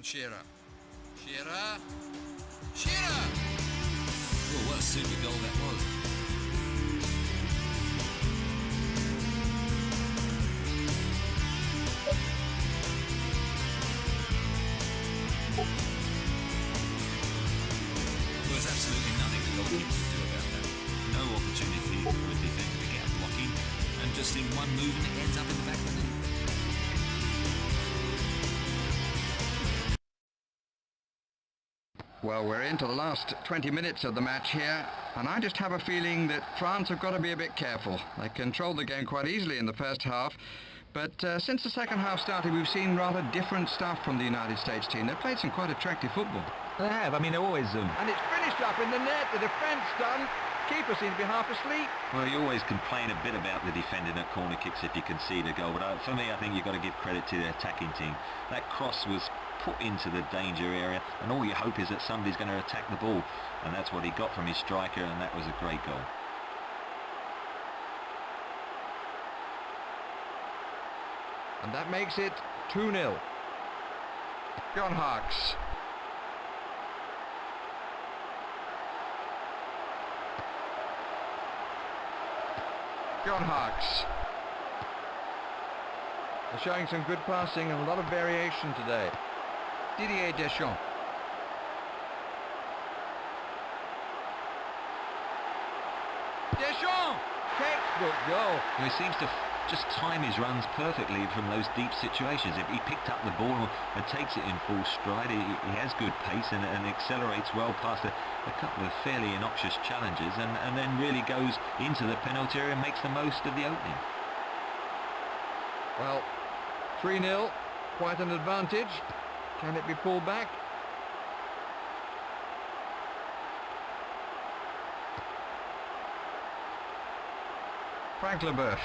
Shearer. Shearer. Shearer! Well, what a super goal that was. There was absolutely nothing the goalkeeper could do about that. No opportunity for a defender to get blocking, and just in one movement it ends up in the back of the net. Well, we're into the last 20 minutes of the match here, and I just have a feeling that France have got to be a bit careful. They controlled the game quite easily in the first half, but since the second half started, we've seen rather different stuff from the United States team. They've played some quite attractive football. They have. I mean, they're always... And it's finished up in the net. The defence done. Keeper seems to be half asleep. Well, you always complain a bit about the defending at corner kicks if you concede a goal, but for me, I think you've got to give credit to the attacking team. That cross was put into the danger area, and all you hope is that somebody's going to attack the ball, and that's what he got from his striker, and that was a great goal. And that makes it 2-0. John Harkes. John Harkes. They're showing some good passing and a lot of variation today. Didier Deschamps. Deschamps! Textbook goal. He seems to just time his runs perfectly from those deep situations. If he picked up the ball and takes it in full stride, he has good pace and accelerates well past a couple of fairly innocuous challenges, and then really goes into the penalty area and makes the most of the opening. Well, 3-0, quite an advantage. Can it be pulled back? Frank Leboeuf.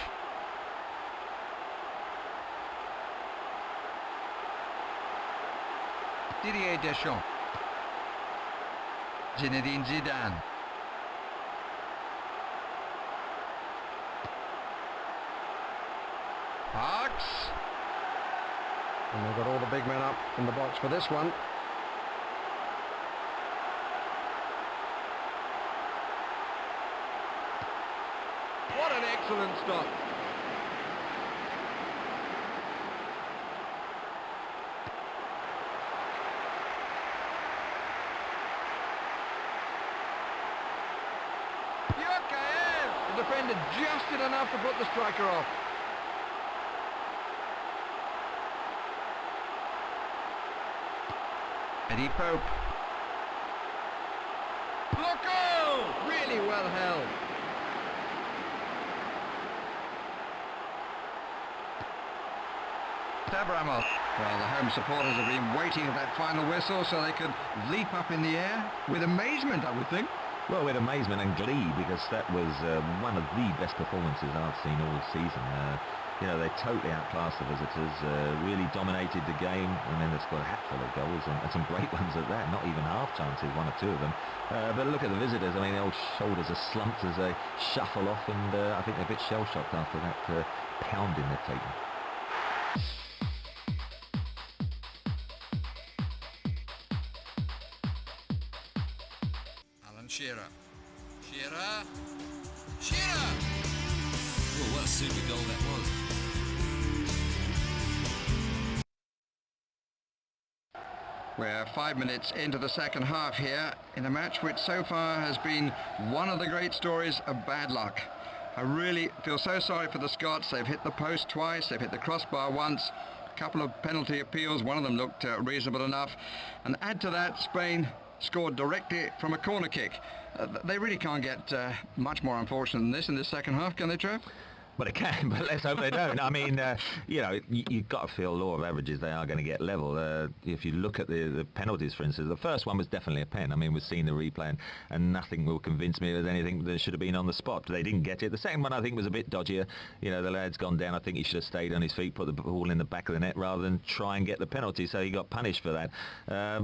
Didier Deschamps. Zinedine Zidane. Harkes. And they've got all the big men up in the box for this one. What an excellent stop. The defender just did enough to put the striker off. Eddie Pope. Loco! Really well held. Abramov. Well, the home supporters have been waiting for that final whistle so they could leap up in the air with amazement, I would think. Well, with amazement and glee, because that was one of the best performances I've seen all season. You know, they totally outclassed the visitors, really dominated the game, and then they've got a hatful of goals, and some great ones at that, not even half chances, one or two of them. But look at the visitors, I mean, the old shoulders are slumped as they shuffle off, and I think they're a bit shell-shocked after that pounding they've taken. Shearer. Shearer. Shearer! Well, what a super goal that was. We're 5 minutes into the second half here in a match which so far has been one of the great stories of bad luck. I really feel so sorry for the Scots. They've hit the post twice, they've hit the crossbar once, a couple of penalty appeals, one of them looked reasonable enough, and add to that, Spain scored directly from a corner kick. They really can't get much more unfortunate than this in the second half, can they, Trev? Well, they can, but let's hope they don't. I mean, you know, you've got to feel law of averages, they are going to get level. If you look at the penalties, for instance, the first one was definitely a pen. I mean, we've seen the replay, and nothing will convince me there's anything that should have been on the spot. They didn't get it. The second one, I think, was a bit dodgier. You know, the lad's gone down. I think he should have stayed on his feet, put the ball in the back of the net rather than try and get the penalty, so he got punished for that.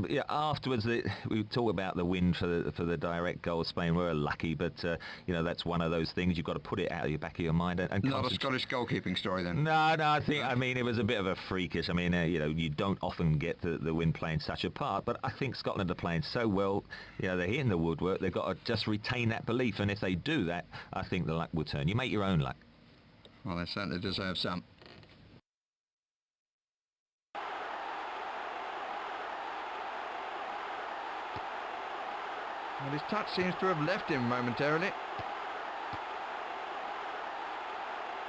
Yeah, afterwards, we talk about the win for the direct goal. Spain were lucky, but, you know, that's one of those things. You've got to put it out of your back of your mind and Not a Scottish goalkeeping story then. No, I mean, it was a bit of a freakish. I mean, you don't often get the win playing such a part, but I think Scotland are playing so well. They're hitting the woodwork. They've got to just retain that belief, and if they do that, I think the luck will turn. You make your own luck. Well, they certainly deserve some. Well, his touch seems to have left him momentarily.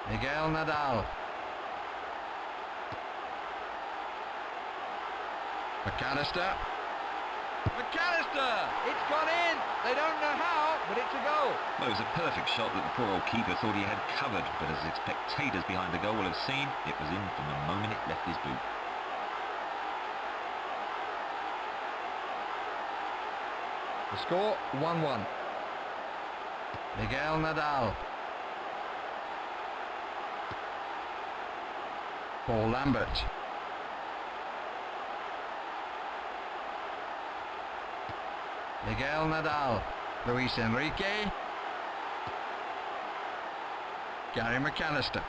Miguel Nadal. McAllister. McAllister! It's gone in! They don't know how, but it's a goal. Well, it was a perfect shot that the poor old keeper thought he had covered, but as the spectators behind the goal will have seen, it was in from the moment it left his boot. The score, 1-1. Miguel Nadal. Paul Lambert. Miguel Nadal. Luis Enrique. Gary McAllister.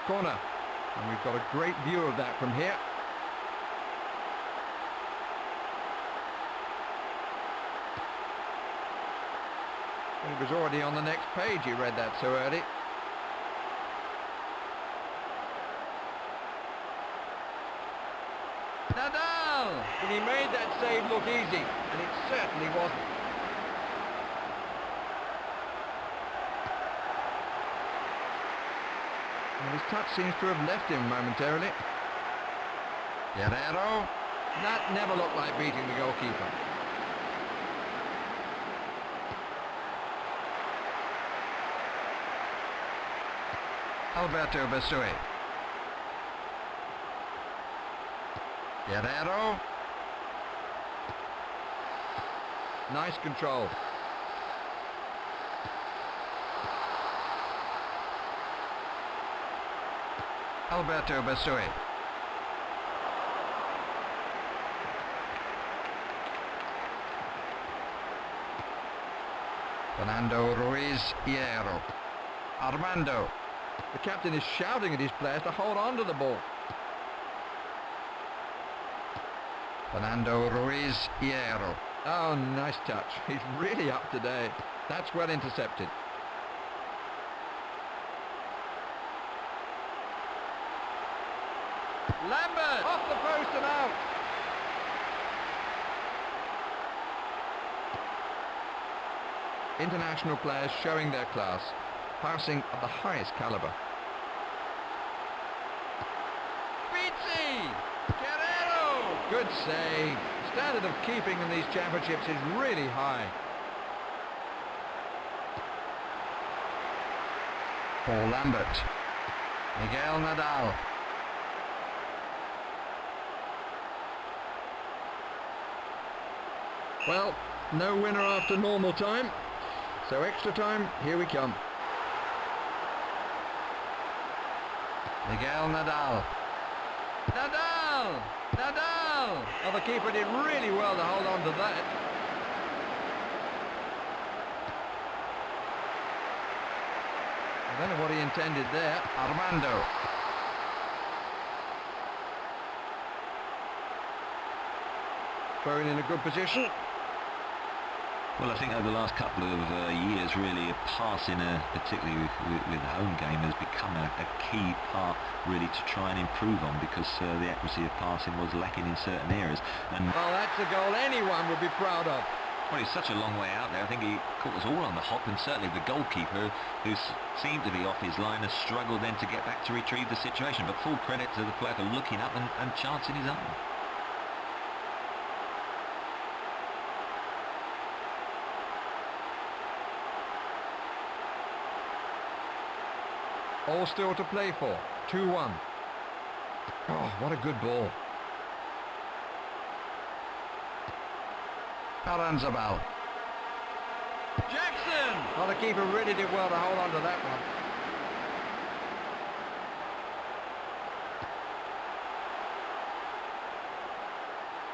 Corner. And we've got a great view of that from here. He was already on the next page, he read that so early. Nadal! And he made that save look easy, and it certainly wasn't. Well, his touch seems to have left him momentarily. Guerrero. That never looked like beating the goalkeeper. Alberto Bessoy. Guerrero. Nice control. Alberto Bessoy. Fernando Ruiz Hierro. Armando. The captain is shouting at his players to hold on to the ball. Fernando Ruiz Hierro. Oh, nice touch. He's really up today. That's well intercepted. Lambert! Off the post and out! International players showing their class. Passing of the highest caliber. Pizzi! Guerrero! Good save. The standard of keeping in these championships is really high. Paul Lambert. Miguel Nadal. Well, no winner after normal time. So extra time, here we come. Miguel Nadal. Nadal! Nadal! Oh, the keeper did really well to hold on to that. I don't know what he intended there. Armando. Thrown in a good position. Well, I think over the last couple of years, really, passing, particularly with the home game, has become a key part, really, to try and improve on, because the accuracy of passing was lacking in certain areas. And well, that's a goal anyone would be proud of. Well, he's such a long way out there. I think he caught us all on the hop, and certainly the goalkeeper, who seemed to be off his line, has struggled then to get back to retrieve the situation. But full credit to the player for looking up and chancing his own. All still to play for. 2-1. Oh, what a good ball. Aranzabal. Jackson! Well, the keeper really did well to hold on to that one.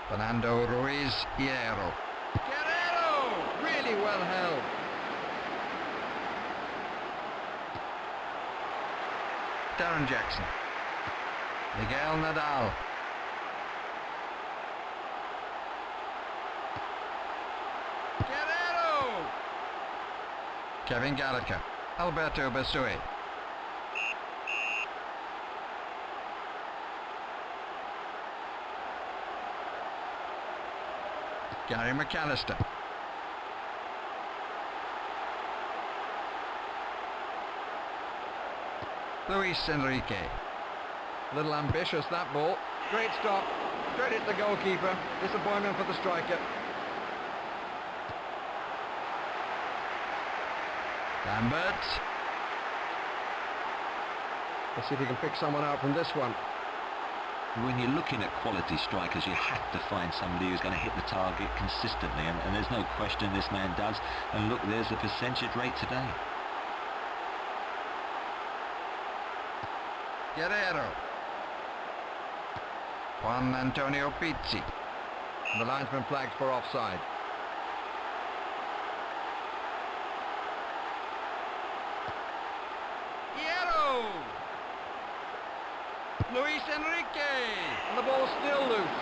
Fernando Ruiz Hierro. Guerrero! Really well held. Darren Jackson. Miguel Nadal. Guerrero! Kevin Gallagher. Alberto Bastui. Gary McAllister. Luis Enrique. Little ambitious, that ball. Great stop. Credit the goalkeeper. Disappointment for the striker. Lambert. Let's see if he can pick someone out from this one. When you're looking at quality strikers, you have to find somebody who's going to hit the target consistently, and there's no question this man does. And look, there's the percentage rate today. Guerrero. Juan Antonio Pizzi. The linesman flags for offside. Hierro! Luis Enrique! And the ball's still loose.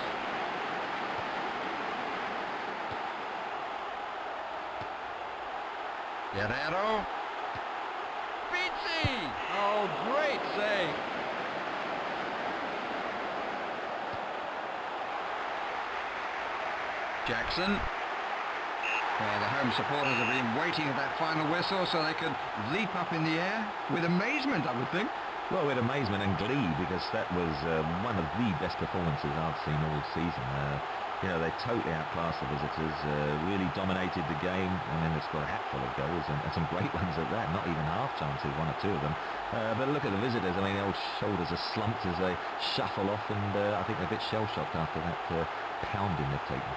Guerrero. Pizzi! Oh, great save. Jackson. Well, the home supporters have been waiting for that final whistle so they could leap up in the air with amazement, I would think. Well, with amazement and glee, because that was one of the best performances I've seen all season. You know, they totally outclassed the visitors, really dominated the game. I mean, they've scored a hatful of goals and some great ones at that, not even half chances, one or two of them. But look at the visitors. I mean, the old shoulders are slumped as they shuffle off, and I think they're a bit shell-shocked after that pounding they've taken.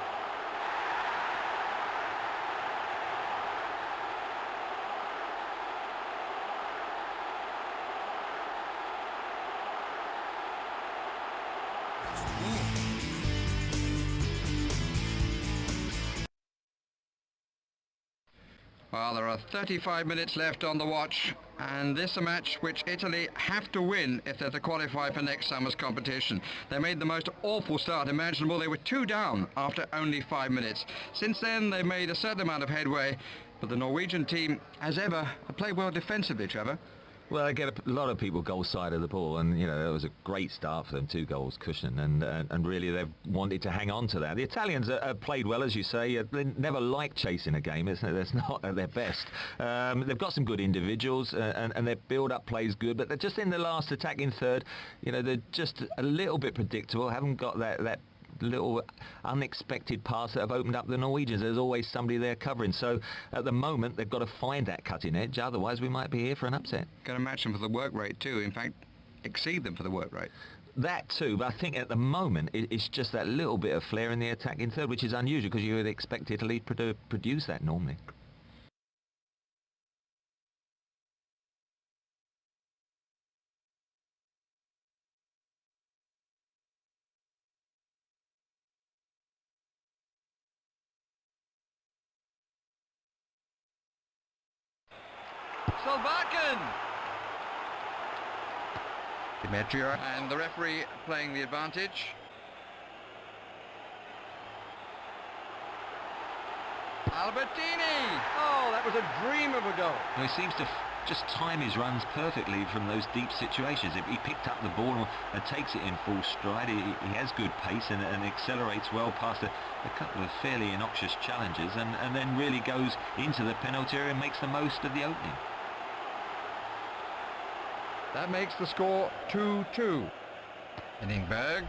Well, there are 35 minutes left on the watch, and this is a match which Italy have to win if they're to qualify for next summer's competition. They made the most awful start imaginable. They were 2 down after only 5 minutes. Since then, they've made a certain amount of headway, but the Norwegian team, as ever, have played well defensively, Trevor. Well, I get a lot of people goal side of the ball, and you know it was a great start for them, 2 goals cushion, and really they've wanted to hang on to that. The Italians have played well, as you say. They never like chasing a game, isn't it? That's not at their best. They've got some good individuals, and their build-up play is good, but they're just in the last attacking third. You know, they're just a little bit predictable. Haven't got that little unexpected pass that have opened up the Norwegians. There's always somebody there covering, so at the moment they've got to find that cutting edge, otherwise we might be here for an upset. Got to match them for the work rate too, in fact exceed them for the work rate. That too, but I think at the moment it's just that little bit of flair in the attacking third, which is unusual because you would expect Italy to produce that normally. Solbakken! Demetrio, and the referee playing the advantage. Albertini! Oh, that was a dream of a goal. He seems to just time his runs perfectly from those deep situations. If he picked up the ball and takes it in full stride, he has good pace and accelerates well past a couple of fairly innocuous challenges, and then really goes into the penalty area and makes the most of the opening. That makes the score 2-2. Henningberg.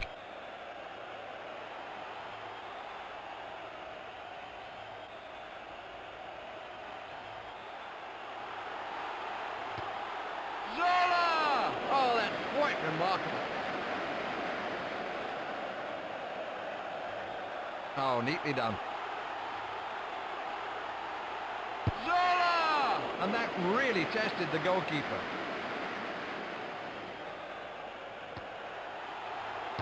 Zola! Oh, that's quite remarkable. Oh, neatly done. Zola! And that really tested the goalkeeper.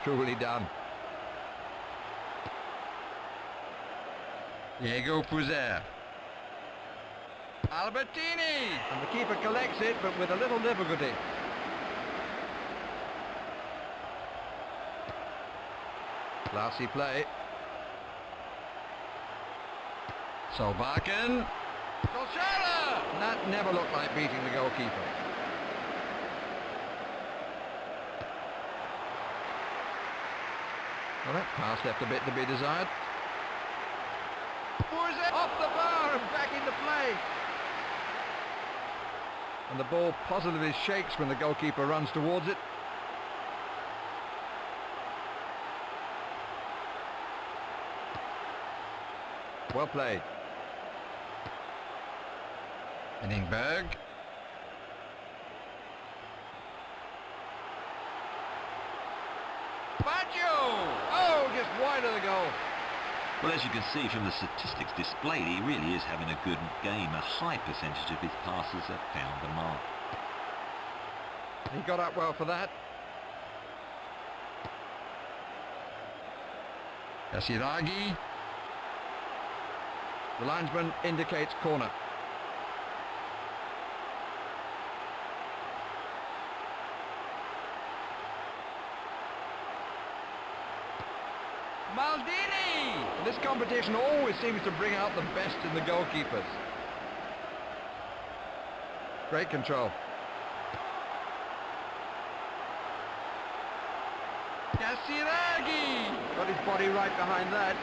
Truly done. Diego Puzer. Albertini! And the keeper collects it, but with a little difficulty. Classy play. Solbakken. Solskjaer! That never looked like beating the goalkeeper. Well, that pass left a bit to be desired. Off the bar and back into play. And the ball positively shakes when the goalkeeper runs towards it. Well played. Inningberg. Baggio! Oh, just wide of the goal. Well, as you can see from the statistics displayed, he really is having a good game. A high percentage of his passes have found the mark. He got up well for that. Kasiragi. The linesman indicates corner. Maldini! This competition always seems to bring out the best in the goalkeepers. Great control. Kasiragi! Got his body right behind that.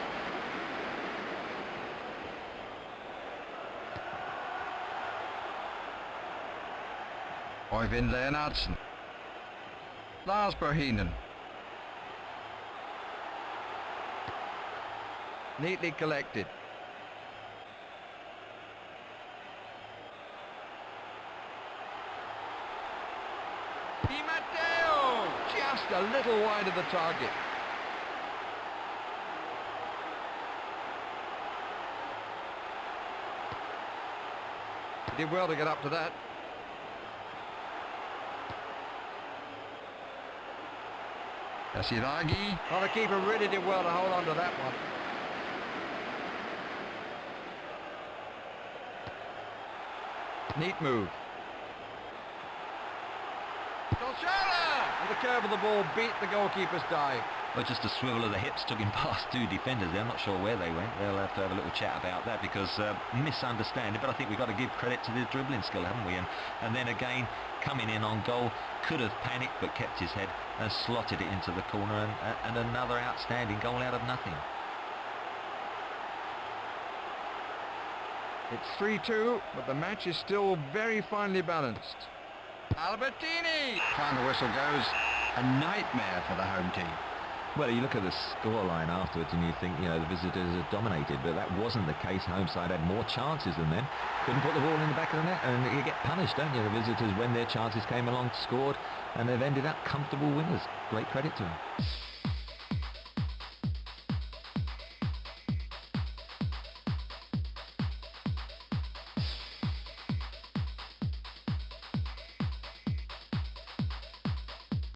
Øyvind Leonardsen. Lars Bohinen. Neatly collected. Di Matteo! Just a little wide of the target. He did well to get up to that. Kasiragi. Well, the keeper really did well to hold on to that one. Neat move. Solskjaer! And the curve of the ball beat the goalkeeper's dive. Well, just a swivel of the hips took him past two defenders there. I'm not sure where they went. They'll have to have a little chat about that because misunderstanding. But I think we've got to give credit to the dribbling skill, haven't we? And then again, coming in on goal, could have panicked but kept his head and slotted it into the corner. And another outstanding goal out of nothing. It's 3-2, but the match is still very finely balanced. Albertini! Final whistle goes. A nightmare for the home team. Well, you look at the scoreline afterwards and you think, you know, the visitors are dominated, but that wasn't the case. Home side had more chances than them. Couldn't put the ball in the back of the net, and you get punished, don't you? The visitors, when their chances came along, scored, and they've ended up comfortable winners. Great credit to them.